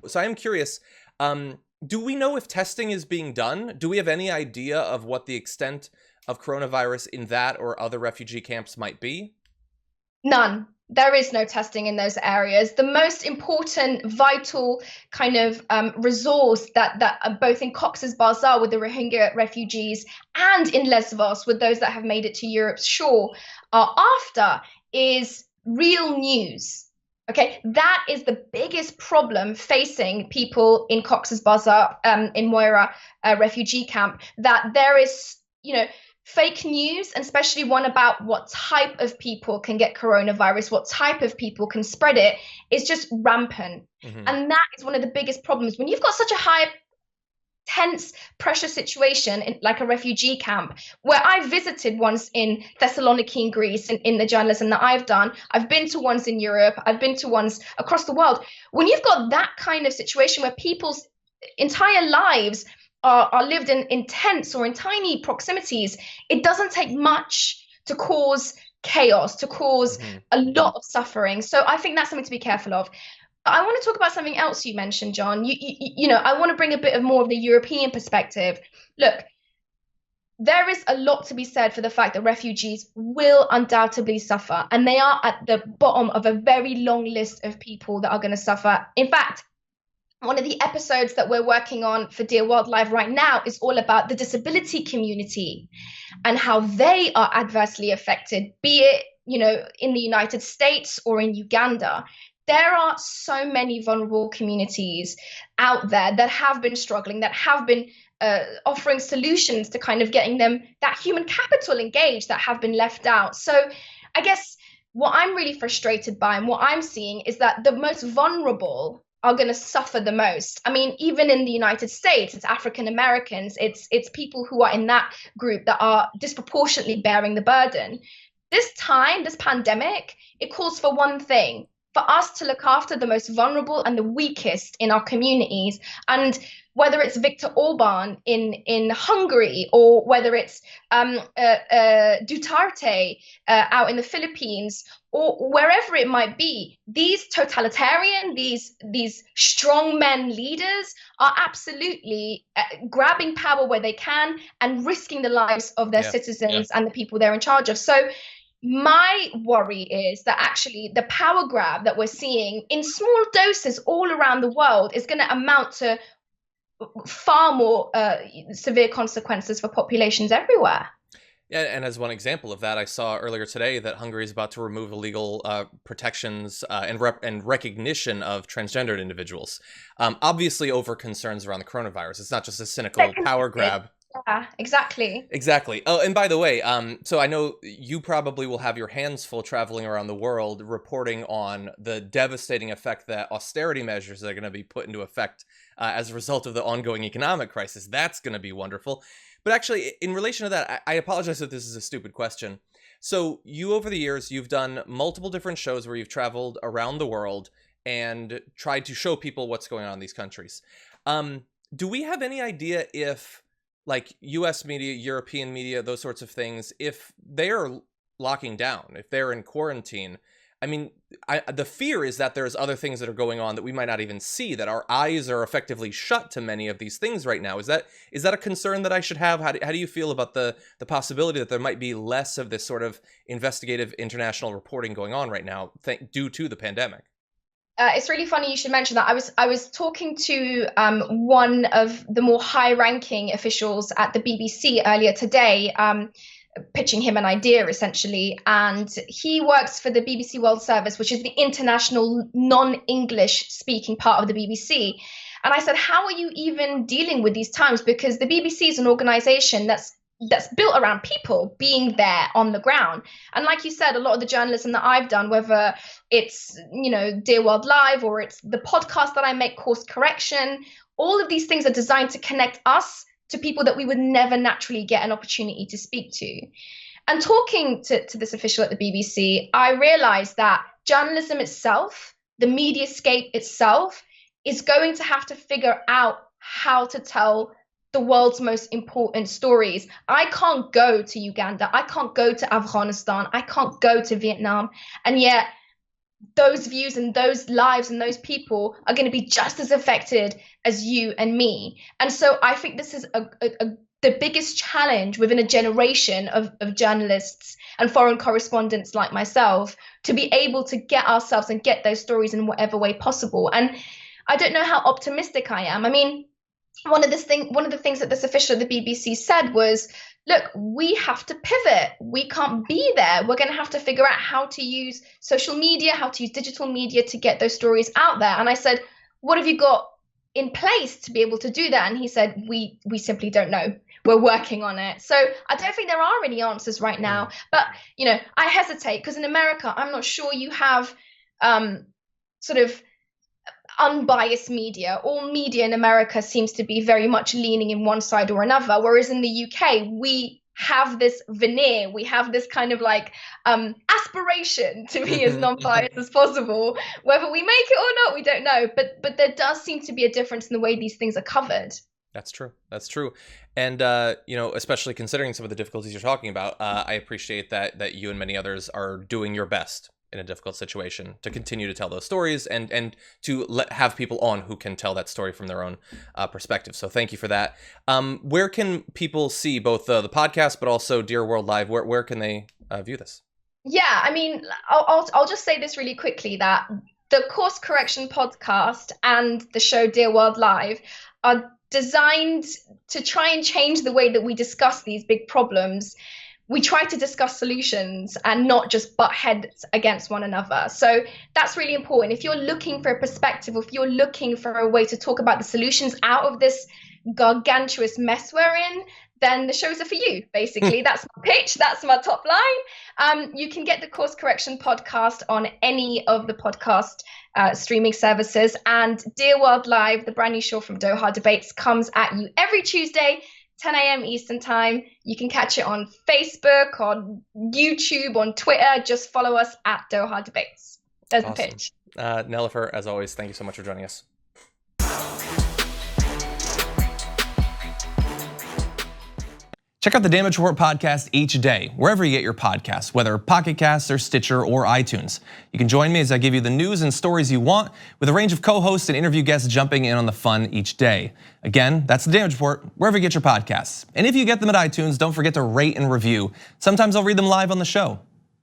So I am curious, do we know if testing is being done? Do we have any idea of what the extent of coronavirus in that or other refugee camps might be? None. There is no testing in those areas. The most important, vital kind of resource that both in Cox's Bazar with the Rohingya refugees and in Lesbos with those that have made it to Europe's shore are after is real news. Okay, that is the biggest problem facing people in Cox's Bazar, in Moira refugee camp. That there is, fake news, and especially one about what type of people can get coronavirus, what type of people can spread it, is just rampant. Mm-hmm. And that is one of the biggest problems. When you've got such a high, tense, pressure situation like a refugee camp, where I visited once in Thessaloniki in Greece in the journalism that I've done, I've been to ones in Europe, I've been to ones across the world. When you've got that kind of situation where people's entire lives are lived in tense or in tiny proximities, it doesn't take much to cause chaos, to cause a lot of suffering. So I think that's something to be careful of. I want to talk about something else you mentioned, John. I want to bring a bit of more of the European perspective. Look, there is a lot to be said for the fact that refugees will undoubtedly suffer, and they are at the bottom of a very long list of people that are going to suffer. In fact, one of the episodes that we're working on for Dear Wildlife right now is all about the disability community and how they are adversely affected, be it, in the United States or in Uganda. There are so many vulnerable communities out there that have been struggling, that have been offering solutions to kind of getting them that human capital engaged that have been left out. So I guess what I'm really frustrated by and what I'm seeing is that the most vulnerable are going to suffer the most. I mean, even in the United States, it's African Americans, it's people who are in that group that are disproportionately bearing the burden. This time, this pandemic, it calls for one thing: for us to look after the most vulnerable and the weakest in our communities. And whether it's Viktor Orban in Hungary, or whether it's Duterte out in the Philippines, or wherever it might be, these totalitarian, these strongmen leaders are absolutely grabbing power where they can and risking the lives of their citizens and the people they're in charge of. So my worry is that actually the power grab that we're seeing in small doses all around the world is going to amount to far more severe consequences for populations everywhere. Yeah, and as one example of that, I saw earlier today that Hungary is about to remove illegal protections and recognition of transgendered individuals, obviously over concerns around the coronavirus. It's not just a cynical power grab. Yeah, exactly. Exactly. Oh, and by the way, so I know you probably will have your hands full traveling around the world reporting on the devastating effect that austerity measures are going to be put into effect as a result of the ongoing economic crisis. That's going to be wonderful. But actually, in relation to that, I apologize if this is a stupid question. So you, over the years, you've done multiple different shows where you've traveled around the world and tried to show people what's going on in these countries. Do we have any idea if, like, US media, European media, those sorts of things, if they're locking down, if they're in quarantine? I mean, the fear is that there's other things that are going on that we might not even see, that our eyes are effectively shut to many of these things right now. Is that a concern that I should have? How do you feel about the possibility that there might be less of this sort of investigative international reporting going on right now due to the pandemic? It's really funny you should mention that. I was talking to one of the more high-ranking officials at the BBC earlier today, pitching him an idea essentially, and he works for the BBC World Service, which is the international non-English speaking part of the BBC. And I said, how are you even dealing with these times? Because the BBC is an organization that's built around people being there on the ground. And like you said, a lot of the journalism that I've done, whether it's, Dear World Live or it's the podcast that I make, Course Correction, all of these things are designed to connect us to people that we would never naturally get an opportunity to speak to. And talking to this official at the BBC, I realized that journalism itself, the mediascape itself, is going to have to figure out how to tell the world's most important stories. I can't go to Uganda. I can't go to Afghanistan. I can't go to Vietnam. And yet those views and those lives and those people are going to be just as affected as you and me. And so I think this is the biggest challenge within a generation of journalists and foreign correspondents like myself, to be able to get ourselves and get those stories in whatever way possible. And I don't know how optimistic I am. I mean, one of the things that this official at the BBC said was, look, we have to pivot. We can't be there. We're going to have to figure out how to use social media, how to use digital media to get those stories out there. And I said, what have you got in place to be able to do that? And he said, we simply don't know. We're working on it. So I don't think there are any answers right now. But, you know, I hesitate because in America, I'm not sure you have sort of unbiased media. All media in America seems to be very much leaning in one side or another, whereas in the UK, we have this veneer, we have this kind of like aspiration to be as non-biased as possible. Whether we make it or not, we don't know. But there does seem to be a difference in the way these things are covered. That's true. That's true. And, you know, especially considering some of the difficulties you're talking about, I appreciate that you and many others are doing your best in a difficult situation to continue to tell those stories and to have people on who can tell that story from their own perspective. So thank you for that. Where can people see both the podcast, but also Dear World Live? Where can they view this? Yeah, I mean, I'll just say this really quickly, that the Course Correction podcast and the show Dear World Live are designed to try and change the way that we discuss these big problems. We try to discuss solutions and not just butt heads against one another. So that's really important. If you're looking for a perspective, if you're looking for a way to talk about the solutions out of this gargantuous mess we're in, then the shows are for you, basically. That's my pitch. That's my top line. You can get the Course Correction podcast on any of the podcast streaming services. And Dear World Live, the brand new show from Doha Debates, comes at you every Tuesday, 10 a.m. Eastern time. You can catch it on Facebook, on YouTube, on Twitter. Just follow us at Doha Debates. There's the pitch. Nellifer, as always, thank you so much for joining us. Check out the Damage Report podcast each day, wherever you get your podcasts, whether Pocket Casts or Stitcher or iTunes. You can join me as I give you the news and stories you want, with a range of co-hosts and interview guests jumping in on the fun each day. Again, that's the Damage Report, wherever you get your podcasts. And if you get them at iTunes, don't forget to rate and review. Sometimes I'll read them live on the show.